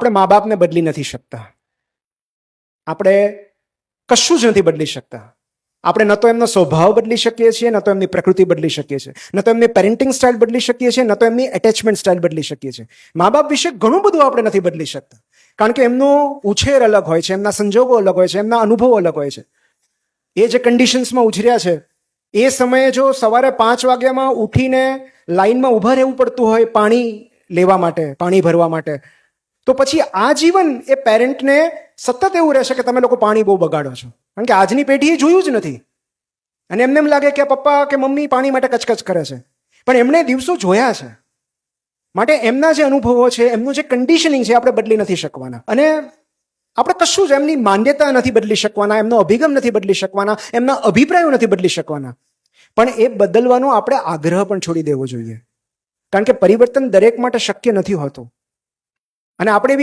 આપણે મા બાપને બદલી નથી શકતા, આપણે કશું જ નથી બદલી શકતા. આપણે ન તો એમનો સ્વભાવ બદલી શકીએ છીએ, ન તો એમની પ્રકૃતિ બદલી શકીએ છીએ, ન તો એમની પેરેન્ટિંગ સ્ટાઇલ બદલી શકીએ છીએ, ન તો એમની એટેચમેન્ટ સ્ટાઇલ બદલી શકીએ છીએ. મા બાપ વિશે ઘણું બધું આપણે નથી બદલી શકતા, કારણ કે એમનો ઉછેર અલગ હોય છે, એમના સંજોગો અલગ હોય છે, એમના અનુભવો અલગ હોય છે. એ જે કન્ડિશન્સમાં ઉછર્યા છે, એ સમયે જો સવારે 5 વાગ્યામાં ઉઠીને લાઈનમાં ઊભા રહેવું પડતું હોય પાણી લેવા માટે, પાણી ભરવા માટે, તો પછી આ જીવન એ પેરેન્ટને સતત એવું રહેશે કે તમે લોકો પાણી બહુ બગાડો છો, કારણ કે આજની પેઢીએ જોયું જ નથી. અને એમને એમ લાગે કે પપ્પા કે મમ્મી પાણી માટે કચકચ કરે છે, પણ એમણે દિવસો જોયા છે. માટે એમના જે અનુભવો છે, એમનું જે કન્ડિશનિંગ છે, આપણે બદલી નથી શકવાના. અને આપણે કશું જ એમની માન્યતા નથી બદલી શકવાના, એમનો અભિગમ નથી બદલી શકવાના, એમના અભિપ્રાયો નથી બદલી શકવાના. પણ એ બદલવાનો આપણે આગ્રહ પણ છોડી દેવો જોઈએ, કારણ કે પરિવર્તન દરેક માટે શક્ય નથી હોતું. અને આપણે એવી